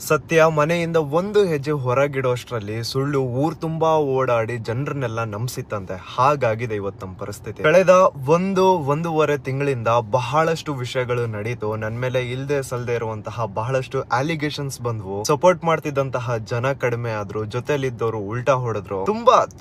ಸತ್ಯ ಮನೆಯಿಂದ ಒಂದು ಹೆಜ್ಜೆ ಹೊರಗಿಡೋಷ್ಟ್ರಲ್ಲಿ ಸುಳ್ಳು ಊರ್ ತುಂಬಾ ಓಡಾಡಿ ಜನರನ್ನೆಲ್ಲ ನಂಬಿಸಿತ್ತಂತೆ. ಹಾಗಾಗಿದೆ ಇವತ್ತು ನಮ್ಮ ಪರಿಸ್ಥಿತಿ. ಕಳೆದ ಒಂದೂವರೆ ತಿಂಗಳಿಂದ ಬಹಳಷ್ಟು ವಿಷಯಗಳು ನಡೀತು. ನನ್ ಮೇಲೆ ಇಲ್ದೆ ಸಲ್ದೆ ಇರುವಂತಹ ಬಹಳಷ್ಟು ಅಲಿಗೇಷನ್ಸ್ ಬಂದ್ವು. ಸಪೋರ್ಟ್ ಮಾಡ್ತಿದ್ದಂತಹ ಜನ ಕಡಿಮೆ ಆದ್ರು, ಜೊತೆಲಿದ್ದವರು ಉಲ್ಟಾ ಹೊಡೆದ್ರು.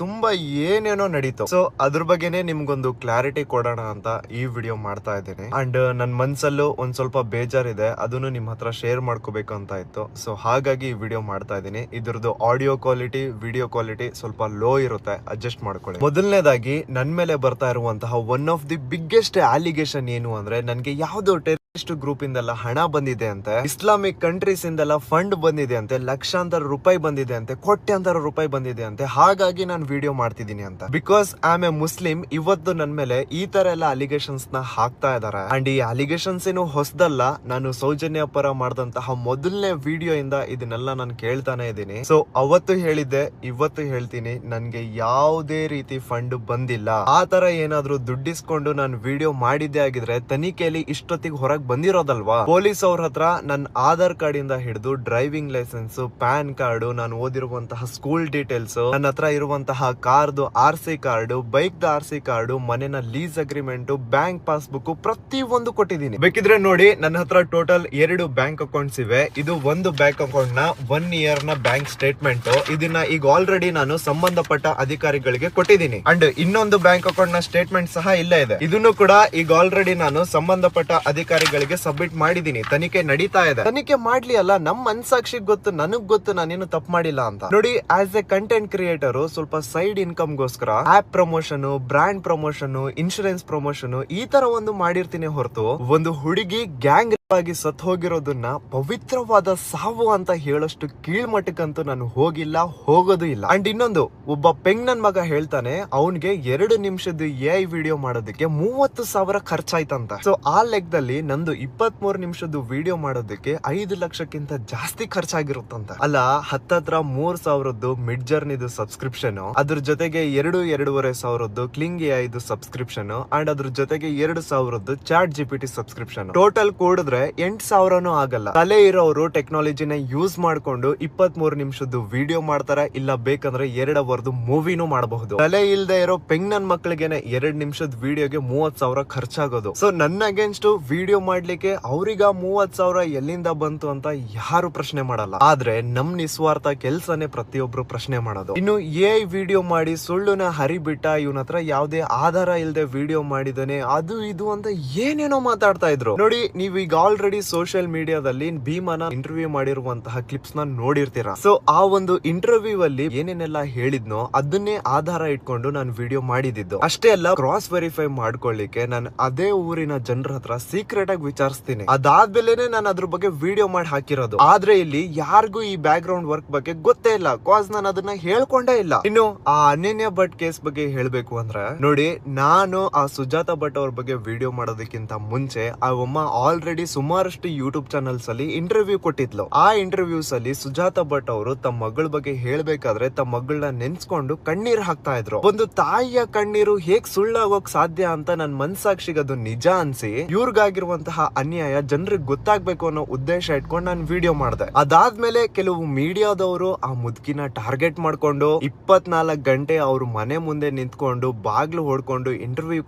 ತುಂಬಾ ಏನೇನೋ ನಡೀತು. ಸೊ ಅದ್ರ ಬಗ್ಗೆನೆ ನಿಮ್ಗೊಂದು ಕ್ಲಾರಿಟಿ ಕೊಡೋಣ ಅಂತ ಈ ವಿಡಿಯೋ ಮಾಡ್ತಾ ಇದ್ದೀನಿ. ಅಂಡ್ ನನ್ ಮನ್ಸಲ್ಲೂ ಒಂದ್ ಸ್ವಲ್ಪ ಬೇಜಾರಿದೆ, ಅದನ್ನು ನಿಮ್ ಹತ್ರ ಶೇರ್ ಮಾಡ್ಕೋಬೇಕು ಅಂತ ಇತ್ತು. ಸೊ ಹಾಗಾಗಿ ಈ ವಿಡಿಯೋ ಮಾಡ್ತಾ ಇದ್ದೀನಿ. ಇದ್ರದ್ದು ಆಡಿಯೋ ಕ್ವಾಲಿಟಿ, ವಿಡಿಯೋ ಕ್ವಾಲಿಟಿ ಸ್ವಲ್ಪ ಲೋ ಇರುತ್ತೆ, ಅಡ್ಜಸ್ಟ್ ಮಾಡ್ಕೊಳ್ಳಿ. ಮೊದಲನೇದಾಗಿ ನನ್ ಮೇಲೆ ಬರ್ತಾ ಇರುವಂತಹ one of the biggest allegation ಏನು ಅಂದ್ರೆ, ನನ್ಗೆ ಯಾವ್ದೋ ಟೆರರಿಸ್ಟ್ ಗ್ರೂಪ್ ಇಂದೆಲ್ಲ ಹಣ ಬಂದಿದೆ ಅಂತೆ, ಇಸ್ಲಾಮಿಕ್ ಕಂಟ್ರೀಸ್ ಇಂದೆಲ್ಲ ಫಂಡ್ ಬಂದಿದೆ ಅಂತೆ, ಲಕ್ಷಾಂತರ ರೂಪಾಯಿ ಬಂದಿದೆ ಅಂತೆ, ಕೋಟ್ಯಾಂತರ ರೂಪಾಯಿ ಬಂದಿದೆ ಅಂತೆ. ಹಾಗಾಗಿ ನಾನು ವಿಡಿಯೋ ಮಾಡ್ತಿದ್ದೀನಿ ಅಂತ. Because I am A Muslim. ಇವತ್ತು ನನ್ ಮೇಲೆ ಈ ತರ ಎಲ್ಲ ಅಲಿಗೇಷನ್ಸ್ ನ ಹಾಕ್ತಾ ಇದಾರೆ. ಅಂಡ್ ಈ ಅಲಿಗೇಷನ್ಸ್ ಏನು ಹೊಸದಲ್ಲ. ನಾನು ಸೌಜನ್ಯ ಪರ ಮಾಡಿದಂತಹ ಮೊದಲನೇ ವಿಡಿಯೋ ಇಂದ ಇದನ್ನೆಲ್ಲ ನಾನು ಕೇಳ್ತಾನೆ ಇದ್ದೀನಿ. ಸೊ ಅವತ್ತು ಹೇಳಿದ್ದೆ, ಇವತ್ತು ಹೇಳ್ತೀನಿ, ನನ್ಗೆ ಯಾವುದೇ ರೀತಿ ಫಂಡ್ ಬಂದಿಲ್ಲ. ಆ ತರ ಏನಾದ್ರು ದುಡ್ಡಿಸ್ಕೊಂಡು ನಾನು ವಿಡಿಯೋ ಮಾಡಿದ್ದೆ ಆಗಿದ್ರೆ ತನಿಖೆಯಲ್ಲಿ ಇಷ್ಟೊತ್ತಿಗೆ ಹೊರಗೆ ಬಂದಿರೋದಲ್ವಾ. ಪೊಲೀಸ್ ಅವ್ರ ಹತ್ರ ನನ್ನ ಆಧಾರ್ ಕಾರ್ಡ್ ಇಂದ ಹಿಡಿದು ಡ್ರೈವಿಂಗ್ ಲೈಸೆನ್ಸ್, ಪ್ಯಾನ್ ಕಾರ್ಡ್, ನಾನು ಓದಿರುವಂತಹ ಸ್ಕೂಲ್ ಡೀಟೇಲ್ಸ್, ನನ್ನ ಹತ್ರ ಇರುವಂತಹ ಕಾರ್ದು RC card, bike the RC card, ಮನೆನ ಲೀಸ್ ಅಗ್ರಿಮೆಂಟ್, ಬ್ಯಾಂಕ್ ಪಾಸ್ಬುಕ್ ಪ್ರತಿ ಒಂದು ಕೊಟ್ಟಿದ್ದೀನಿ. ಬೇಕಿದ್ರೆ ನೋಡಿ, ನನ್ನ ಹತ್ರ ಟೋಟಲ್ 2 ಬ್ಯಾಂಕ್ ಅಕೌಂಟ್ಸ್ ಇವೆ. ಇದು ಒಂದು ಬ್ಯಾಂಕ್ ಅಕೌಂಟ್ ನ 1 ಇಯರ್ ನ ಬ್ಯಾಂಕ್ ಸ್ಟೇಟ್ಮೆಂಟ್. ಇದನ್ನ ಈಗ ಆಲ್ರೆಡಿ ನಾನು ಸಂಬಂಧಪಟ್ಟ ಅಧಿಕಾರಿಗಳಿಗೆ ಕೊಟ್ಟಿದ್ದೀನಿ. ಅಂಡ್ ಇನ್ನೊಂದು ಬ್ಯಾಂಕ್ ಅಕೌಂಟ್ ನ ಸ್ಟೇಟ್ಮೆಂಟ್ ಸಹ ಇಲ್ಲೇ ಇದೆ. ಇದನ್ನು ಕೂಡ ಈಗ ಆಲ್ರೆಡಿ ನಾನು ಸಂಬಂಧಪಟ್ಟ ಅಧಿಕಾರಿಗಳಿಗೆ ಸಬ್ಮಿಟ್ ಮಾಡಿದ್ದೀನಿ. ತನಿಖೆ ನಡೀತಾ ಇದೆ. ತನಿಖೆ ಮಾಡ್ಲಿ ಅಲ್ಲ, ನಮ್ಮ ಮನ್ಸಾಕ್ಷಿಗೆ ಗೊತ್ತು, ನನಗ್ ಗೊತ್ತು ನಾನೇನು ತಪ್ಪು ಮಾಡಿಲ್ಲ ಅಂತ. ನೋಡಿ, ಆಸ್ ಎ ಕಂಟೆಂಟ್ ಕ್ರಿಯೇಟರ್ ಸ್ವಲ್ಪ ಸೈಡ್ ಇನ್ಕಮ್ ಗೋಸ್ಕರ app promotion, brand promotion, insurance promotion ಈ ತರ ಒಂದು ಮಾಡಿರ್ತೀನಿ ಹೊರತು ಒಂದು ಹುಡುಗಿ ಗ್ಯಾಂಗ್ ಆಗಿ ಸತ್ ಹೋಗಿರೋದನ್ನ ಪವಿತ್ರವಾದ ಸಾವು ಅಂತ ಹೇಳಷ್ಟು ಕೀಳ್ಮಟ್ಟಕ್ಕಂತೂ ನಾನು ಹೋಗಿಲ್ಲ, ಹೋಗೋದು ಇಲ್ಲ. ಅಂಡ್ ಇನ್ನೊಂದು, ಒಬ್ಬ ಪೆಂಗ್ ನನ್ ಮಗ ಹೇಳ್ತಾನೆ, ಅವನ್ಗೆ 2 ನಿಮಿಷದ AI ವಿಡಿಯೋ ಮಾಡೋದಕ್ಕೆ 30,000 ಖರ್ಚಾಯ್ತಂತ. ಸೊ ಆ ಲೆಕ್ಕದಲ್ಲಿ ನಂದು 23 ನಿಮಿಷದ ವಿಡಿಯೋ ಮಾಡೋದಕ್ಕೆ 5 ಲಕ್ಷಕ್ಕಿಂತ ಜಾಸ್ತಿ ಖರ್ಚಾಗಿರುತ್ತಂತ. ಅಲ್ಲ, ಹತ್ತತ್ರ 3,000 ಮಿಡ್ ಜರ್ನಿದು ಸಬ್ಸ್ಕ್ರಿಪ್ಷನ್, ಅದ್ರ ಜೊತೆಗೆ 2-2.5 ಸಾವಿರದ್ದು ಕ್ಲಿಂಗ್ AI ಸಬ್ಸ್ಕ್ರಿಪ್ಷನ್, ಅಂಡ್ ಅದ್ರ ಜೊತೆಗೆ 2,000 ಚಾಟ್ GPT ಸಬ್ಸ್ಕ್ರಿಪ್ಷನ್. ಟೋಟಲ್ ಕೂಡಿದ್ರೆ 8,000 ಆಗಲ್ಲ. ತಲೆ ಇರೋರು ಟೆಕ್ನಾಲಜಿನ ಯೂಸ್ ಮಾಡ್ಕೊಂಡು 23 ನಿಮಿಷದ ವಿಡಿಯೋ ಮಾಡ್ತಾರೆ, ಇಲ್ಲ ಬೇಕಂದ್ರೆ 2 ಅವರ್ದು ಮೂವಿನೂ ಮಾಡಬಹುದು. ತಲೆ ಇಲ್ದೆ ಇರೋ ಪೆಂಗ್ ನನ್ ಮಕ್ಳಿಗೆನೆ 2 ನಿಮಿಷದ ವಿಡಿಯೋಗೆ 30,000 ಖರ್ಚಾಗೋದು. ಸೊ ನನ್ನ ಅಗೇನ್ಸ್ಟ್ ವಿಡಿಯೋ ಮಾಡ್ಲಿಕ್ಕೆ ಅವ್ರಿಗ 30,000 ಎಲ್ಲಿಂದ ಬಂತು ಅಂತ ಯಾರು ಪ್ರಶ್ನೆ ಮಾಡಲ್ಲ. ಆದ್ರೆ ನಮ್ ನಿಸ್ವಾರ್ಥ ಕೆಲ್ಸನೇ ಪ್ರತಿಯೊಬ್ರು ಪ್ರಶ್ನೆ ಮಾಡೋದು. ಇನ್ನು AI ವಿಡಿಯೋ ಮಾಡಿ ಸುಳ್ಳುನ ಹರಿಬಿಟ್ಟ, ಇವನ ಹತ್ರ ಯಾವ್ದೇ ಆಧಾರ ಇಲ್ದೆ ವಿಡಿಯೋ ಮಾಡಿದಾನೆ, ಅದು ಇದು ಅಂತ ಏನೇನೋ ಮಾತಾಡ್ತಾ ಇದ್ರು. ನೋಡಿ, ನೀವ್ ಈಗ ಆಲ್ರೆಡಿ ಸೋಷಿಯಲ್ ಮೀಡಿಯಾದಲ್ಲಿ ಭೀಮನ ಇಂಟರ್ವ್ಯೂ ಮಾಡಿರುವಂತಹ ಕ್ಲಿಪ್ಸ್ ನ ನೋಡಿರ್ತೀರಾ. ಸೊ ಆ ಒಂದು ಇಂಟರ್ವ್ಯೂ ಅಲ್ಲಿ ಏನೇನೆಲ್ಲ ಹೇಳಿದ್ನೋ ಅದನ್ನೇ ಆಧಾರ ಇಟ್ಕೊಂಡು ನಾನು ವಿಡಿಯೋ ಮಾಡಿದ್ದು. ಅಷ್ಟೇ ಅಲ್ಲ, ಕ್ರಾಸ್ ವೆರಿಫೈ ಮಾಡ್ಕೊಳ್ಳಿಕ್ಕೆ ನಾನು ಅದೇ ಊರಿನ ಜನರ ಹತ್ರ ಸೀಕ್ರೆಟ್ ಆಗಿ ವಿಚಾರಿಸ್ತೀನಿ. ಅದಾದ್ಮೇಲೆ ನಾನು ಅದ್ರ ಬಗ್ಗೆ ವಿಡಿಯೋ ಮಾಡಿ ಹಾಕಿರೋದು. ಆದ್ರೆ ಇಲ್ಲಿ ಯಾರಿಗೂ ಈ ಬ್ಯಾಕ್ ಗ್ರೌಂಡ್ ವರ್ಕ್ ಬಗ್ಗೆ ಗೊತ್ತೇ ಇಲ್ಲ, ಕಾಸ್ ನಾನು ಅದನ್ನ ಹೇಳ್ಕೊಂಡೇ ಇಲ್ಲ. ಇನ್ನು ಆ ಅನನ್ಯ ಭಟ್ ಕೇಸ್ ಬಗ್ಗೆ ಹೇಳ್ಬೇಕು ಅಂದ್ರೆ, ನೋಡಿ, ನಾನು ಆ ಸುಜಾತ ಭಟ್ ಅವ್ರ ಬಗ್ಗೆ ವಿಡಿಯೋ ಮಾಡೋದಕ್ಕಿಂತ ಮುಂಚೆ ಆ ಒಮ್ಮ ಆಲ್ರೆಡಿ ಸುಮಾರಷ್ಟು ಯೂಟ್ಯೂಬ್ ಚಾನಲ್ಸ್ ಅಲ್ಲಿ ಇಂಟರ್ವ್ಯೂ ಕೊಟ್ಟಿದ್ಲು. ಆ ಇಂಟರ್ವ್ಯೂಸ್ ಅಲ್ಲಿ ಸುಜಾತ ಭಟ್ ಅವರು ತಮ್ಮ ಮಗಳ ಬಗ್ಗೆ ಹೇಳ್ಬೇಕಾದ್ರೆ ತಮ್ಮ ಮಗಳನ್ನ ನೆನ್ಸ್ಕೊಂಡು ಕಣ್ಣೀರ್ ಹಾಕ್ತಾ ಇದ್ರು. ಒಂದು ತಾಯಿಯ ಕಣ್ಣೀರು ಹೇಗ್ ಸುಳ್ಳಾಗೋಕ್ ಸಾಧ್ಯ ಅಂತ ನನ್ ಮನ್ಸಾಕ್ಷಿಗೆ ಅದು ನಿಜ ಅನ್ಸಿ, ಇವ್ರಿಗಾಗಿರುವಂತಹ ಅನ್ಯಾಯ ಜನರಿಗೆ ಗೊತ್ತಾಗ್ಬೇಕು ಅನ್ನೋ ಉದ್ದೇಶ ಇಟ್ಕೊಂಡು ನಾನು ವಿಡಿಯೋ ಮಾಡಿದೆ. ಅದಾದ್ಮೇಲೆ ಕೆಲವು ಮೀಡಿಯಾದವರು ಆ ಮುದುಕಿನ ಟಾರ್ಗೆಟ್ ಮಾಡ್ಕೊಂಡು 24 ಗಂಟೆ ಅವ್ರ ಮನೆ ಮುಂದೆ ನಿಂತ್ಕೊಂಡು ಬಾಗ್ಲು ಹೊಡ್ಕೊಂಡು ಇಂಟರ್ವ್ಯೂ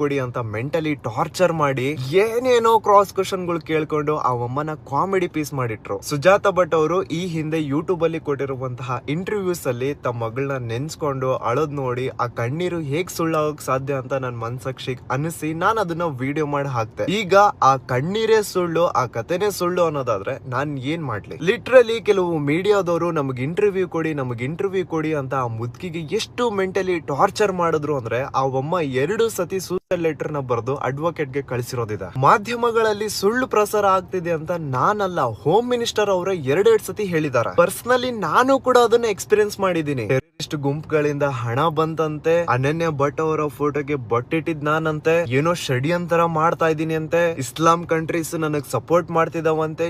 ಕೊಡಿ ಅಂತ ಮೆಂಟಲಿ ಟಾರ್ಚರ್ ಮಾಡಿ ಏನೇನೋ ಕ್ರಾಸ್ ಕ್ವಶನ್ ಗಳು ಕೇಳ್ಕೊಂಡು ಆ ಅಮ್ಮನ ಕಾಮಿಡಿ ಪೀಸ್ ಮಾಡಿಟ್ರು. ಸುಜಾತ ಭಟ್ ಅವರು ಈ ಹಿಂದೆ ಯೂಟ್ಯೂಬ್ ಅಲ್ಲಿ ಕೊಟ್ಟಿರುವಂತಹ ಇಂಟರ್ವ್ಯೂಸ್ ಅಲ್ಲಿ ತಮ್ಮ ಮಗಳನ್ನ ನೆನ್ಸ್ಕೊಂಡು ಅಳದ್ ನೋಡಿ ಆ ಕಣ್ಣೀರು ಹೇಗ್ ಸುಳ್ಳಾಗೋಕ್ ಸಾಧ್ಯ ಅಂತ ನನ್ ಮನ್ಸಾಕ್ಷಿಗ್ ಅನಿಸಿ ನಾನು ಅದನ್ನ ವಿಡಿಯೋ ಮಾಡಿ ಹಾಕ್ತೆ. ಈಗ ಆ ಕಣ್ಣೀರೇ ಸುಳ್ಳು, ಆ ಕಥೆನೇ ಸುಳ್ಳು ಅನ್ನೋದಾದ್ರೆ ನಾನ್ ಏನ್ ಮಾಡ್ಲಿ? ಲಿಟ್ರಲಿ ಕೆಲವು ಮೀಡಿಯಾದವರು ನಮಗ್ ಇಂಟರ್ವ್ಯೂ ಕೊಡಿ ಅಂತ ಆ ಮುದ್ಕಿಗೆ ಎಷ್ಟು ಮೆಂಟಲಿ ಟಾರ್ಚರ್ ಮಾಡಿದ್ರು ಅಂದ್ರೆ, ಆ ಅಮ್ಮ 2 ಸತಿ ಸೂಸೈಡ್ ಲೆಟರ್ ನ ಬರೆದು ಅಡ್ವೊಕೇಟ್ ಗೆ ಕಳಿಸಿರೋದಿದೆ. ಮಾಧ್ಯಮಗಳಲ್ಲಿ ಸುಳ್ಳು ಪ್ರಸಾರ ಆಗ್ತಿದೆ ಅಂತ ನಾನಲ್ಲ, ಹೋಮ್ ಮಿನಿಸ್ಟರ್ ಅವರೇ 2 ಸತಿ ಹೇಳಿದ್ದಾರೆ. ಪರ್ಸನಲಿ ನಾನು ಕೂಡ ಅದನ್ನ ಎಕ್ಸ್ಪೀರಿಯನ್ಸ್ ಮಾಡಿದ್ದೀನಿ. ಟೆರರಿಸ್ಟ್ ಟೆರರಿಸ್ಟ್ ಗುಂಪುಗಳಿಂದ ಹಣ ಬಂತಂತೆ, ಅನನ್ಯ ಭಟ್ ಅವರ ಫೋಟೋಗೆ ಬೊಟ್ಟಿಟ್ಟಿದ್ ನಾನಂತೆ, ಏನೋ ಷಡ್ಯಂತರ ಮಾಡ್ತಾ ಇದೀನಿ ಅಂತೆ, ಇಸ್ಲಾಂ ಕಂಟ್ರೀಸ್ ನನಗ್ ಸಪೋರ್ಟ್ ಮಾಡ್ತಿದಾವಂತೆ,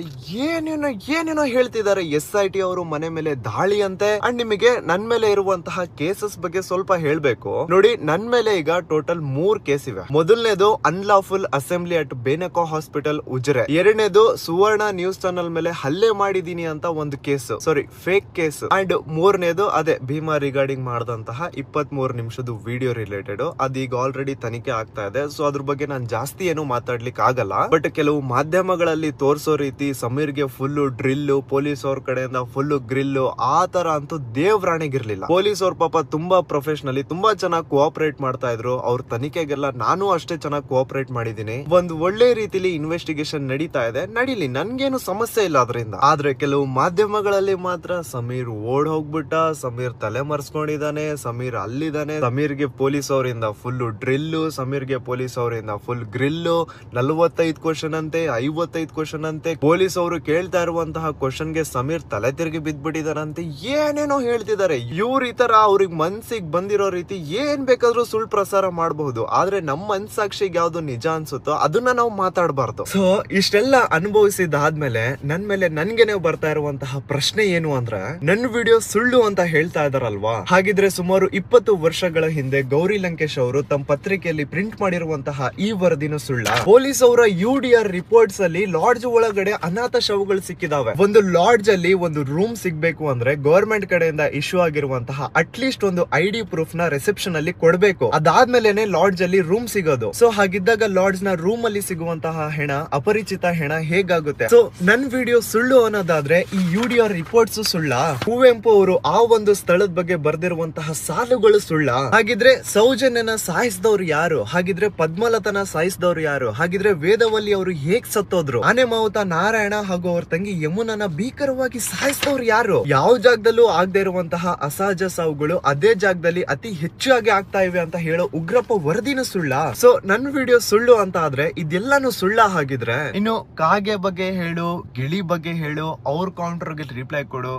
ಏನೇನೋ ಹೇಳ್ತಿದ್ದಾರೆ. SIT ಅವರು ಮನೆ ಮೇಲೆ ದಾಳಿ ಅಂತೆ. ಅಂಡ್ ನಿಮಗೆ ನನ್ ಮೇಲೆ ಇರುವಂತಹ ಕೇಸಸ್ ಬಗ್ಗೆ ಸ್ವಲ್ಪ ಹೇಳ್ಬೇಕು ನೋಡಿ. ನನ್ ಮೇಲೆ ಈಗ ಟೋಟಲ್ 3 ಕೇಸ್ ಇವೆ. ಮೊದಲನೇದು unlawful assembly at Benaka hospital Ujire. ಎರಡನೇದು ಸುವರ್ಣ ನ್ಯೂಸ್ ಚಾನಲ್ ಮೇಲೆ ಹಲ್ಲೆ ಮಾಡಿದೀನಿ ಅಂತ ಒಂದು case, sorry fake case. And ಮೂರನೇದು ಅದೇ ಭೀಮಾ ರಿಗಾರ್ಡಿಂಗ್ ಮಾಡಿದಂತಹ 23 ನಿಮಿಷದ ವಿಡಿಯೋ ರಿಲೇಟೆಡ್. ಅದೀಗ ಆಲ್ರೆಡಿ ತನಿಖೆ ಆಗ್ತಾ ಇದೆ. ಸೊ ಅದ್ರ ಬಗ್ಗೆ ನಾನು ಜಾಸ್ತಿ ಏನು ಮಾತಾಡ್ಲಿಕ್ಕೆ ಆಗಲ್ಲ. ಬಟ್ ಕೆಲವು ಮಾಧ್ಯಮಗಳಲ್ಲಿ ತೋರ್ಸೋ ರೀತಿ ಸಮೀರ್ಗೆ ಫುಲ್ ಡ್ರಿಲ್, ಪೊಲೀಸ್ ಅವ್ರ ಕಡೆಯಿಂದ ಫುಲ್ ಗ್ರಿಲ್, ಆ ತರ ಅಂತೂ ದೇವ್ರಾಣಿಗಿರ್ಲಿಲ್ಲ. ಪೊಲೀಸ್ ಅವ್ರ ಪಾಪ ತುಂಬಾ ಪ್ರೊಫೆಷನಲಿ ತುಂಬಾ ಚೆನ್ನಾಗಿ ಕೋಆಪರೇಟ್ ಮಾಡ್ತಾ ಇದ್ರು. ಅವ್ರ ತನಿಖೆಗೆಲ್ಲ ನಾನು ಅಷ್ಟೇ ಚೆನ್ನಾಗಿ ಕೋಆಪರೇಟ್ ಮಾಡಿದೀನಿ. ಒಂದು ಒಳ್ಳೆ ರೀತಿಲಿ ಇನ್ವೆಸ್ಟಿಗೇಷನ್ ನಡೀತಾ ಇದೆ, ನಡೀಲಿ, ನನ್ಗೇನು ಸಮಸ್ಯೆ ಇಲ್ಲ ಅದರಿಂದ. ಆದ್ರೆ ಕೆಲವು ಮಾಧ್ಯಮಗಳಲ್ಲಿ ಮಾತ್ರ ಸಮೀರ್ ಓಡ್ ಹೋಗ್ಬಿಟ್ಟ, ಸಮೀರ್ ತಲೆ ಮರೆಸ್ಕೊಂಡಿದ್ದಾನೆ, ಸಮೀರ್ ಅಲ್ಲಿದ್ದಾನೆ, ಸಮೀರ್ಗೆ ಪೊಲೀಸ್ ಅವರಿಂದ ಫುಲ್ ಡ್ರಿಲ್, ಸಮೀರ್ಗೆ ಪೊಲೀಸ್ ಅವರಿಂದ ಫುಲ್ ಗ್ರಿಲ್, 45 ಕ್ವಶನ್ ಅಂತೆ, 55 ಕ್ವಶನ್ ಅಂತೆ. ಪೊಲೀಸ್ ಅವರು ಕೇಳ್ತಾ ಇರುವಂತಹ ಕ್ವಶನ್ ಗೆ ಸಮೀರ್ ತಲೆ ತಿರುಗಿ ಬಿದ್ದ್ಬಿಟ್ಟಿದಾರಂತೆ, ಏನೇನೋ ಹೇಳ್ತಿದ್ದಾರೆ. ಇವ್ರ ಈ ತರ ಅವ್ರಿಗೆ ಮನ್ಸಿಗೆ ಬಂದಿರೋ ರೀತಿ ಏನ್ ಬೇಕಾದ್ರೂ ಸುಳ್ಳು ಪ್ರಸಾರ ಮಾಡಬಹುದು. ಆದ್ರೆ ನಮ್ಮ ಮನ್ಸಾಕ್ಷಿಗೆ ಯಾವ್ದು ನಿಜ ಅನ್ಸುತ್ತೋ ಅದನ್ನ ನಾವು ಮಾತಾಡಬಾರ್ದು. ಸೊ ಇಷ್ಟೆಲ್ಲ ಅನುಭವಿಸಿದಾದ್ಮೇಲೆ ನನ್ ಮೇಲೆ ನನ್ಗೆನೆ ಬರ್ತಾ ಇರುವಂತಹ ಪ್ರಶ್ನೆ ಏನು ಅಂದ್ರೆ, ನನ್ನ ವಿಡಿಯೋ ಸುಳ್ಳು ಅಂತ ಹೇಳ್ತಾ ಇದಾರಲ್ವಾ, ಹಾಗಿದ್ರೆ ಸುಮಾರು 20 ವರ್ಷಗಳ ಹಿಂದೆ ಗೌರಿ ಲಂಕೇಶ್ ಅವರು ತಮ್ಮ ಪತ್ರಿಕೆಯಲ್ಲಿ ಪ್ರಿಂಟ್ ಮಾಡಿರುವಂತಹ ಈ ವರದಿನ ಸುಳ್ಳ? ಪೊಲೀಸ್ ಅವರ UDR ರಿಪೋರ್ಟ್ಸ್ ಅಲ್ಲಿ ಲಾಡ್ಜ್ ಒಳಗಡೆ ಅನಾಥ ಶವಗಳು ಸಿಕ್ಕಿದಾವೆ. ಒಂದು ಲಾಡ್ಜ್ ಅಲ್ಲಿ ಒಂದು ರೂಮ್ ಸಿಗ್ಬೇಕು ಅಂದ್ರೆ ಗವರ್ಮೆಂಟ್ ಕಡೆಯಿಂದ ಇಶ್ಯೂ ಆಗಿರುವಂತಹ ಅಟ್ಲೀಸ್ಟ್ ಒಂದು ID ಪ್ರೂಫ್ ನ ರಿಸೆಪ್ಷನ್ ಅಲ್ಲಿ ಕೊಡ್ಬೇಕು. ಅದಾದ್ಮೇಲೆನೆ ಲಾಡ್ಜ್ ಅಲ್ಲಿ ರೂಮ್ ಸಿಗೋದು. ಸೊ ಹಾಗಿದ್ದಾಗ ಲಾಡ್ಜ್ ನ ರೂಮ್ ಅಲ್ಲಿ ಸಿಗುವಂತಹ ಹೆಣ ಅಪರಿಚಿತ ಹೆಣ ಹೇಗಾಗುತ್ತೆ? ಸೊ ನನ್ ವಿಡಿಯೋ ಸುಳ್ಳು ಅನ್ನೋದಾದ್ರೆ ಈ UDR ರಿಪೋರ್ಟ್ಸ್ ಸುಳ್ಳ? ಕುವೆಂಪು ಅವರು ಆ ಒಂದು ಸ್ಥಳದ ಬಗ್ಗೆ ಬರ್ದಿರುವಂತಹ ಸಾಲುಗಳು ಸುಳ್ಳ? ಹಾಗಿದ್ರೆ ಸೌಜನ್ಯನ ಸಾಯಿಸಿದವ್ರು ಯಾರು? ಹಾಗಿದ್ರೆ ಪದ್ಮಲತನ ಸಾಯಿಸಿದವ್ರು ಯಾರು? ಹಾಗಿದ್ರೆ ವೇದವಲ್ಲಿ ಅವರು ಹೇಗ್ ಸತ್ತೋದ್ರು? ಆನೆ ಮಾವುತ ನಾರಾಯಣ ಹಾಗೂ ಅವ್ರ ತಂಗಿ ಯಮುನನ ಭೀಕರವಾಗಿ ಸಾಯಿಸಿದವ್ರು ಯಾರು? ಯಾವ ಜಾಗದಲ್ಲೂ ಆಗದೆ ಇರುವಂತಹ ಅಸಹಜ ಸಾವುಗಳು ಅದೇ ಜಾಗದಲ್ಲಿ ಅತಿ ಹೆಚ್ಚಾಗಿ ಆಗ್ತಾ ಇವೆ ಅಂತ ಹೇಳೋ ಉಗ್ರಪ್ಪ ವರದಿನ ಸುಳ್ಳ? ಸೊ ನನ್ ವಿಡಿಯೋ ಸುಳ್ಳು ಅಂತ ಆದ್ರೆ ಇದೆಲ್ಲಾನು ಸುಳ್ಳ? ಹಾಗಿದ್ರೆ ಇನ್ನು ಕಾಗೆ ಬಗ್ಗೆ ಹೇಳು, ಗಿಳಿ ಬಗ್ಗೆ ಹೇಳು, ಅವ್ರ ಕೌಂಟರ್ಗೆ ರಿಪ್ಲೈ ಕೊಡು,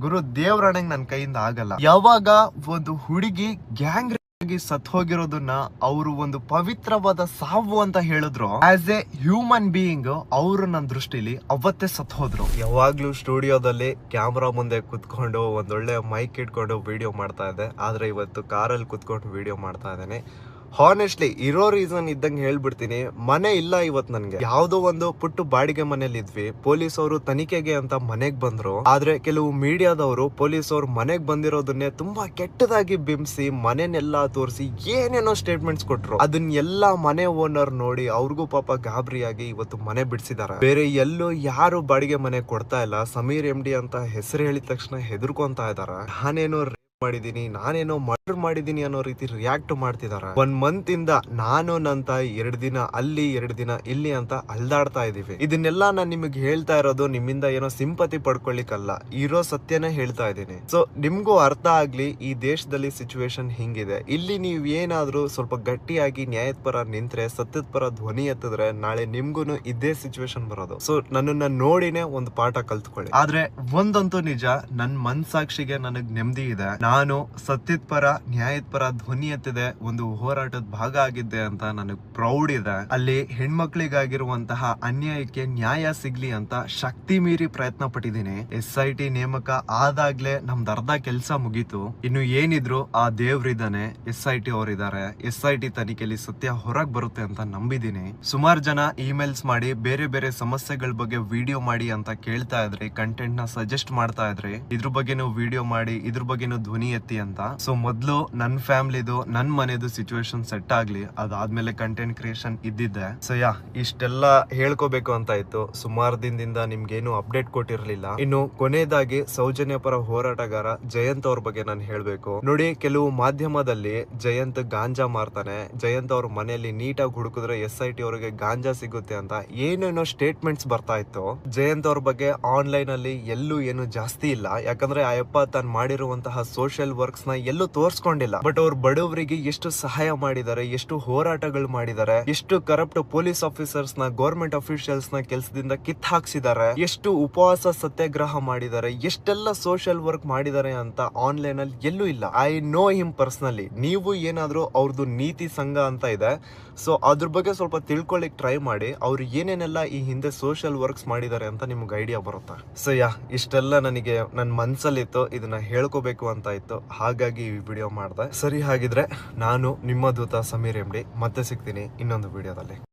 ಗುರು ದೇವ್ರಾಣಂಗ್ ನನ್ ಕೈಯಿಂದ ಆಗಲ್ಲ. ಯಾವಾಗ ಒಂದು ಹುಡುಗಿ ಗ್ಯಾಂಗ್ ಸತ್ ಹೋಗಿರೋದನ್ನ ಅವರು ಒಂದು ಪವಿತ್ರವಾದ ಸಾವು ಅಂತ ಹೇಳಿದ್ರು, ಆಸ್ ಎ ಹ್ಯೂಮನ್ ಬೀಯಿಂಗ್ ಅವರು ನನ್ನ ದೃಷ್ಟಿಲಿ ಅವತ್ತೇ ಸತ್ ಹೋದ್ರು. ಯಾವಾಗ್ಲೂ ಸ್ಟುಡಿಯೋದಲ್ಲಿ ಕ್ಯಾಮ್ರಾ ಮುಂದೆ ಕುತ್ಕೊಂಡು ಒಂದೊಳ್ಳೆ ಮೈಕ್ ಇಟ್ಕೊಂಡು ವಿಡಿಯೋ ಮಾಡ್ತಾ ಇದ್ದೆ, ಆದ್ರೆ ಇವತ್ತು ಕಾರಲ್ಲಿ ಕುತ್ಕೊಂಡು ವಿಡಿಯೋ ಮಾಡ್ತಾ ಇದ್ದೇನೆ. ಹಾನೆಸ್ಟ್ಲಿ ಇರೋ ರೀಸನ್ ಇದ್ದಂಗೆ ಹೇಳ್ಬಿಡ್ತೀನಿ, ಮನೆ ಇಲ್ಲ ಇವತ್ ನನ್ಗೆ. ಯಾವ್ದೋ ಒಂದು ಪುಟ್ಟು ಬಾಡಿಗೆ ಮನೇಲಿ ಇದ್ವಿ. ಪೊಲೀಸ್ ಅವರು ತನಿಖೆಗೆ ಅಂತ ಮನೆಗ್ ಬಂದ್ರು. ಆದ್ರೆ ಕೆಲವು ಮೀಡಿಯಾದವರು ಪೊಲೀಸ್ ಅವ್ರು ಮನೆಗ್ ಬಂದಿರೋದನ್ನೇ ತುಂಬಾ ಕೆಟ್ಟದಾಗಿ ಬಿಂಬಿಸಿ ಮನೆನೆಲ್ಲಾ ತೋರಿಸಿ ಏನೇನೋ ಸ್ಟೇಟ್ಮೆಂಟ್ಸ್ ಕೊಟ್ರು. ಅದನ್ನೆಲ್ಲಾ ಮನೆ ಓನರ್ ನೋಡಿ ಅವ್ರಿಗೂ ಪಾಪ ಗಾಬರಿಯಾಗಿ ಇವತ್ತು ಮನೆ ಬಿಡಿಸಿದಾರೆ. ಬೇರೆ ಎಲ್ಲೂ ಯಾರು ಬಾಡಿಗೆ ಮನೆ ಕೊಡ್ತಾ ಇಲ್ಲ. ಸಮೀರ್ MD ಅಂತ ಹೆಸರು ಹೇಳಿದ ತಕ್ಷಣ ಹೆದರ್ಕೊಂತಾ ಇದಾರೆ. ನಾನೇನೋ ಮಾಡಿದೀನಿ, ನಾನೇನೋ ಮರ್ಡರ್ ಮಾಡಿದೀನಿ ಅನ್ನೋ ರೀತಿ ರಿಯಾಕ್ಟ್ ಮಾಡ್ತಿದಾರೆ. 1 ಮಂತ್ ಇಂದ ನಾನು ನನ್ನ ತಾಯಿ 2 ದಿನ ಅಲ್ಲಿ 2 ದಿನ ಇಲ್ಲಿ ಅಂತ ಅಲ್ದಾಡ್ತಾ ಇದೀವಿ. ಇದನ್ನೆಲ್ಲ ನಾನು ನಿಮಗೆ ಹೇಳ್ತಾ ಇರೋದು ನಿಮ್ಮಿಂದ ಏನೋ ಸಿಂಪತಿ ಪಡ್ಕೊಳ್ಳಿಕ್ಕಲ್ಲ, ಇರೋ ಸತ್ಯನೇ ಹೇಳ್ತಾ ಇದ್ದೀನಿ. ಸೊ ನಿಮ್ಗೂ ಅರ್ಥ ಆಗ್ಲಿ ಈ ದೇಶದಲ್ಲಿ ಸಿಚುವೇಶನ್ ಹಿಂಗಿದೆ. ಇಲ್ಲಿ ನೀವ್ ಏನಾದ್ರೂ ಸ್ವಲ್ಪ ಗಟ್ಟಿಯಾಗಿ ನ್ಯಾಯದ ಪರ ನಿಂತ್ರೆ, ಸತ್ಯದ ಪರ ಧ್ವನಿ ಎತ್ತಿದ್ರೆ ನಾಳೆ ನಿಮ್ಗೂನು ಇದೇ ಸಿಚುವೇಶನ್ ಬರೋದು. ಸೊ ನನ್ನನ್ನ ನೋಡಿನೇ ಒಂದು ಪಾಠ ಕಲ್ತ್ಕೊಳ್ಳಿ. ಆದ್ರೆ ಒಂದಂತೂ ನಿಜ, ನನ್ ಮನ್ಸಾಕ್ಷಿಗೆ ನನಗ್ ನೆಮ್ಮದಿ ಇದೆ. ನಾನು ಸತ್ಯದ ಪರ ನ್ಯಾಯದ ಪರ ಧ್ವನಿ ಎತ್ತಿದೆ, ಒಂದು ಹೋರಾಟದ ಭಾಗ ಆಗಿದ್ದೆ ಅಂತ ನನಗ್ ಪ್ರೌಡ್ ಇದೆ. ಅಲ್ಲಿ ಹೆಣ್ಮಕ್ಳಿಗಾಗಿರುವಂತಹ ಅನ್ಯಾಯಕ್ಕೆ ನ್ಯಾಯ ಸಿಗ್ಲಿ ಅಂತ ಶಕ್ತಿ ಮೀರಿ ಪ್ರಯತ್ನ ಪಟ್ಟಿದ್ದೀನಿ. SIT ನೇಮಕ ಆದಾಗ್ಲೇ ನಮ್ದು ಅರ್ಧ ಕೆಲ್ಸ ಮುಗೀತು. ಇನ್ನು ಏನಿದ್ರು ಆ ದೇವ್ರಿದಾನೆ, SIT ಅವರಿದ್ದಾರೆ. SIT ತನಿಖೆಯಲ್ಲಿ ಸತ್ಯ ಹೊರಗ್ ಬರುತ್ತೆ ಅಂತ ನಂಬಿದೀನಿ. ಸುಮಾರು ಜನ ಇಮೇಲ್ಸ್ ಮಾಡಿ ಬೇರೆ ಬೇರೆ ಸಮಸ್ಯೆಗಳ ಬಗ್ಗೆ ವಿಡಿಯೋ ಮಾಡಿ ಅಂತ ಕೇಳ್ತಾ ಇದ್ರಿ, ಕಂಟೆಂಟ್ ನ ಸಜೆಸ್ಟ್ ಮಾಡ್ತಾ ಇದ್ರಿ. ಇದ್ರ ಬಗ್ಗೆನೂ ವಿಡಿಯೋ ಮಾಡಿ, ಇದ್ರ ಬಗ್ಗೆನೂ ಧ್ವನಿ ಎತ್ತಿ ಅಂತ. ಸೊ ಮೊದ್ಲು ನನ್ ಫ್ಯಾಮಿಲಿದು ನನ್ ಮನೆದು ಸಿಚುವೇಶನ್ ಸೆಟ್ ಆಗ್ಲಿ, ಅದಾದ್ಮೇಲೆ ಕಂಟೆಂಟ್ ಕ್ರಿಯೇಷನ್ ಇದ್ದಿದ್ದೆ. ಸೊ ಇಷ್ಟೆಲ್ಲ ಹೇಳ್ಕೋಬೇಕು ಅಂತ ಇತ್ತು. ಸುಮಾರು ದಿನದಿಂದ ನಿಮ್ಗೇನು ಅಪ್ಡೇಟ್ ಕೊಟ್ಟಿರ್ಲಿಲ್ಲ. ಇನ್ನು ಕೊನೆಯದಾಗಿ ಸೌಜನ್ಯ ಪರ ಹೋರಾಟಗಾರ ಜಯಂತ್ ಅವ್ರ ಬಗ್ಗೆ ನಾನು ಹೇಳ್ಬೇಕು. ನೋಡಿ, ಕೆಲವು ಮಾಧ್ಯಮದಲ್ಲಿ ಜಯಂತ್ ಗಾಂಜಾ ಮಾರ್ತಾನೆ, ಜಯಂತ್ ಅವ್ರ ಮನೆಯಲ್ಲಿ ನೀಟಾಗಿ ಹುಡುಕಿದ್ರೆ SIT ಅವರಿಗೆ ಗಾಂಜಾ ಸಿಗುತ್ತೆ ಅಂತ ಏನೇನೋ ಸ್ಟೇಟ್ಮೆಂಟ್ಸ್ ಬರ್ತಾ ಇತ್ತು. ಜಯಂತ್ ಅವ್ರ ಬಗ್ಗೆ ಆನ್ಲೈನ್ ಅಲ್ಲಿ ಎಲ್ಲೂ ಏನು ಜಾಸ್ತಿ ಇಲ್ಲ. ಯಾಕಂದ್ರೆ ಆ ಯಪ್ಪ ತಾನು ಮಾಡಿರುವಂತಹ ಸೋಷಿಯಲ್ ವರ್ಕ್ಸ್ ನ ಎಲ್ಲೂ ತೋರ್ಸ್ಕೊಂಡಿಲ್ಲ. ಬಟ್ ಅವ್ರು ಬಡವರಿಗೆ ಎಷ್ಟು ಸಹಾಯ ಮಾಡಿದ್ದಾರೆ, ಎಷ್ಟು ಹೋರಾಟಗಳು ಮಾಡಿದ್ದಾರೆ, ಎಷ್ಟು ಕರಪ್ಟ್ ಪೊಲೀಸ್ ಆಫೀಸರ್ಸ್ ನ, ಗವರ್ಮೆಂಟ್ ಅಫಿಷಿಯಲ್ಸ್ ನ ಕೆಲಸದಿಂದ ಕಿತ್ ಹಾಕ್ಸಿದ್ದಾರೆ, ಎಷ್ಟು ಉಪವಾಸ ಸತ್ಯಾಗ್ರಹ ಮಾಡಿದ್ದಾರೆ, ಎಷ್ಟೆಲ್ಲ ಸೋಷಿಯಲ್ ವರ್ಕ್ ಮಾಡಿದ್ದಾರೆ ಅಂತ ಆನ್ಲೈನ್ ಅಲ್ಲಿ ಎಲ್ಲೂ ಇಲ್ಲ. I know him personally. ನೀವು ಏನಾದ್ರೂ ಅವ್ರದ್ದು ನೀತಿ ಸಂಘ ಅಂತ ಇದೆ, ಸೊ ಅದ್ರ ಬಗ್ಗೆ ಸ್ವಲ್ಪ ತಿಳ್ಕೊಳ್ಳಿಕ್ ಟ್ರೈ ಮಾಡಿ. ಅವ್ರು ಏನೇನೆಲ್ಲ ಈ ಹಿಂದೆ ಸೋಷಿಯಲ್ ವರ್ಕ್ಸ್ ಮಾಡಿದ್ದಾರೆ ಅಂತ ನಿಮ್ಗೆ ಐಡಿಯಾ ಬರುತ್ತೆ. ಸೊ ಇಷ್ಟೆಲ್ಲ ನನಗೆ ನನ್ನ ಮನ್ಸಲ್ಲಿತ್ತು, ಇದನ್ನ ಹೇಳ್ಕೋಬೇಕು ಅಂತ ಇತ್ತು, ಹಾಗಾಗಿ ಈ ವಿಡಿಯೋ ಮಾಡಿದೆ. ಸರಿ, ಹಾಗಿದ್ರೆ ನಾನು ನಿಮ್ಮ ದೂತ ಸಮೀರ್ MD ಮತ್ತೆ ಸಿಗ್ತೀನಿ ಇನ್ನೊಂದು ವಿಡಿಯೋದಲ್ಲಿ.